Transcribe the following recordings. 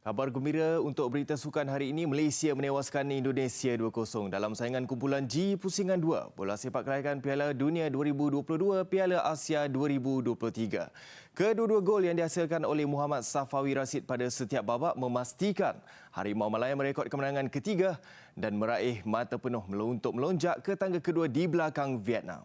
Kabar gembira untuk berita sukan hari ini, Malaysia menewaskan Indonesia 2-0 dalam saingan kumpulan G Pusingan 2 bola sepak kelayakan Piala Dunia 2022 Piala Asia 2023. Kedua-dua gol yang dihasilkan oleh Muhammad Safawi Rashid pada setiap babak memastikan Harimau Malaya merekod kemenangan ketiga dan meraih mata penuh untuk melonjak ke tangga kedua di belakang Vietnam.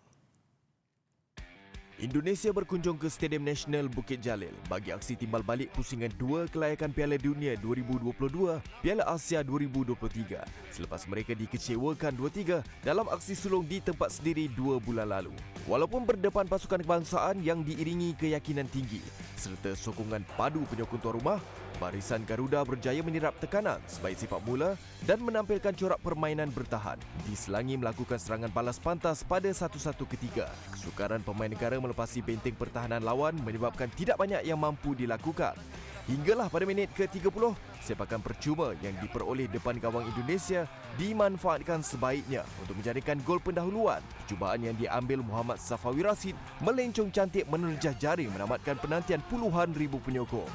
Indonesia berkunjung ke Stadium Nasional Bukit Jalil bagi aksi timbal balik pusingan 2 kelayakan Piala Dunia 2022 Piala Asia 2023 selepas mereka dikecewakan 2-3 dalam aksi sulung di tempat sendiri 2 bulan lalu. Walaupun berdepan pasukan kebangsaan yang diiringi keyakinan tinggi serta sokongan padu penyokong tuan rumah, barisan Garuda berjaya menyerap tekanan sebaik sepak mula dan menampilkan corak permainan bertahan. Diselangi melakukan serangan balas pantas pada 1-1 ketika. Kesukaran pemain negara melepasi benteng pertahanan lawan menyebabkan tidak banyak yang mampu dilakukan. Hinggalah pada minit ke-30, sepakan percuma yang diperoleh depan gawang Indonesia dimanfaatkan sebaiknya untuk menjadikan gol pendahuluan. Cubaan yang diambil Muhammad Safawi Rashid melencong cantik menerjah jaring menamatkan penantian puluhan ribu penyokong.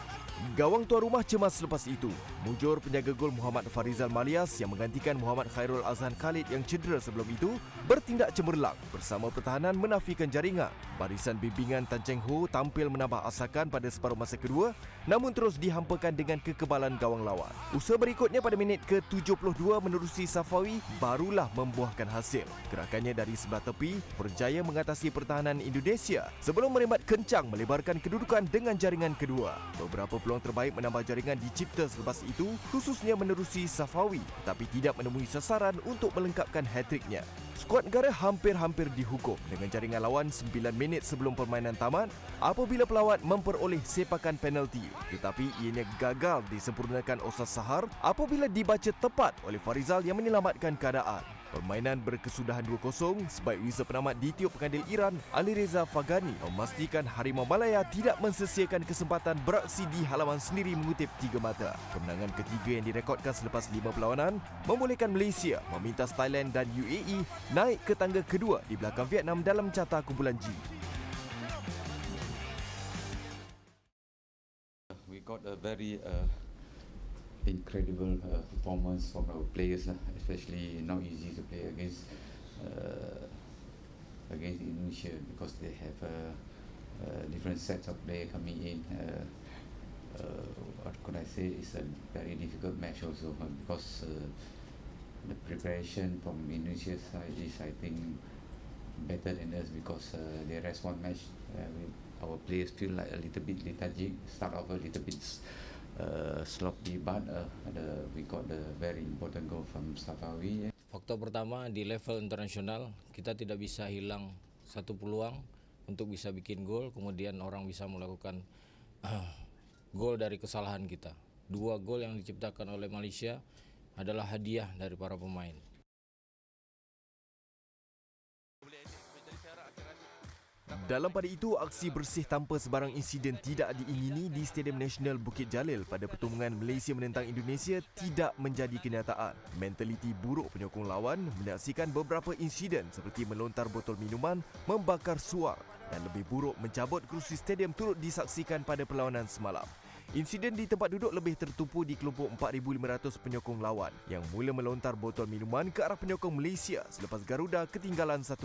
Gawang tuan rumah cemas selepas itu. Mujur penjaga gol Muhammad Farizal Malias yang menggantikan Muhammad Khairul Azhan Khalid yang cedera sebelum itu bertindak cemerlang bersama pertahanan menafikan jaringan. Barisan bimbingan Tan Cheng Ho tampil menambah asakan pada separuh masa kedua namun terus dihampakan dengan kekebalan gawang lawan. Usaha berikutnya pada minit ke-72 menerusi Safawi barulah membuahkan hasil. Gerakannya dari sebelah tepi berjaya mengatasi pertahanan Indonesia sebelum merembat kencang melebarkan kedudukan dengan jaringan kedua. Beberapa peluang terbaik menambah jaringan dicipta selepas itu khususnya menerusi Safawi tapi tidak menemui sasaran untuk melengkapkan hat-tricknya. Skuad negara hampir-hampir dihukum dengan jaringan lawan 9 minit sebelum permainan tamat apabila pelawat memperoleh sepakan penalti tetapi ianya gagal disempurnakan Osas Sahar apabila dibaca tepat oleh Farizal yang menyelamatkan keadaan. Permainan berkesudahan 2-0 sebaik whistle penamat ditiup pengadil Iran Ali Reza Faghani memastikan Harimau Malaya tidak mensia-siakan kesempatan beraksi di halaman sendiri mengutip 3 mata. Kemenangan ketiga yang direkodkan selepas 5 perlawanan membolehkan Malaysia memintas Thailand dan UAE naik ke tangga kedua di belakang Vietnam dalam carta kumpulan G. We got a very incredible performance from our players, especially not easy to play against Indonesia because they have different sets of players coming in. What could I say? It's a very difficult match also because the preparation from Indonesia's side is, I think, better than us because they rest one match. Our players feel like a little bit lethargic, start off a little bit sloppy, but we got the very important goal from Safawi. Faktor pertama di level internasional kita tidak bisa hilang satu peluang untuk bisa bikin gol, kemudian orang bisa melakukan gol dari kesalahan kita. 2 gol yang diciptakan oleh Malaysia adalah hadiah dari para pemain. Dalam pada itu, aksi bersih tanpa sebarang insiden tidak diingini di Stadium Nasional Bukit Jalil pada pertandingan Malaysia menentang Indonesia tidak menjadi kenyataan. Mentaliti buruk penyokong lawan menyaksikan beberapa insiden seperti melontar botol minuman, membakar suar dan lebih buruk mencabut kerusi stadium turut disaksikan pada perlawanan semalam. Insiden di tempat duduk lebih tertumpu di kelompok 4,500 penyokong lawan yang mula melontar botol minuman ke arah penyokong Malaysia selepas Garuda ketinggalan 1-0.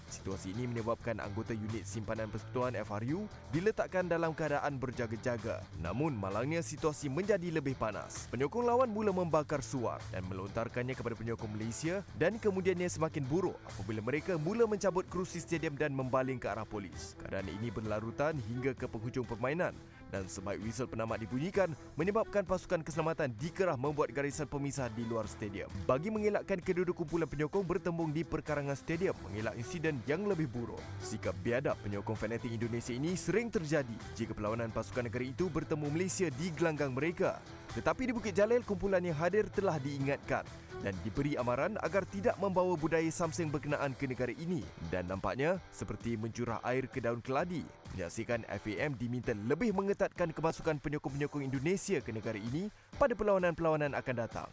Situasi ini menyebabkan anggota unit simpanan persekutuan FRU diletakkan dalam keadaan berjaga-jaga. Namun malangnya situasi menjadi lebih panas. Penyokong lawan mula membakar suar dan melontarkannya kepada penyokong Malaysia dan kemudiannya semakin buruk apabila mereka mula mencabut kerusi stadium dan membaling ke arah polis. Keadaan ini berlarutan hingga ke penghujung permainan dan sebaik whistle penamat dibunyikan menyebabkan pasukan keselamatan dikerah membuat garisan pemisah di luar stadium. Bagi mengelakkan kedua-dua kumpulan penyokong bertembung di perkarangan stadium mengelak insiden yang lebih buruk. Sikap biadab penyokong fanatik Indonesia ini sering terjadi jika perlawanan pasukan negara itu bertemu Malaysia di gelanggang mereka. Tetapi di Bukit Jalil, kumpulan yang hadir telah diingatkan dan diberi amaran agar tidak membawa budaya samseng berkenaan ke negara ini dan nampaknya seperti mencurah air ke daun keladi. Menyaksikan FAM diminta lebih mengetatkan kemasukan penyokong-penyokong Indonesia ke negara ini pada perlawanan-perlawanan akan datang.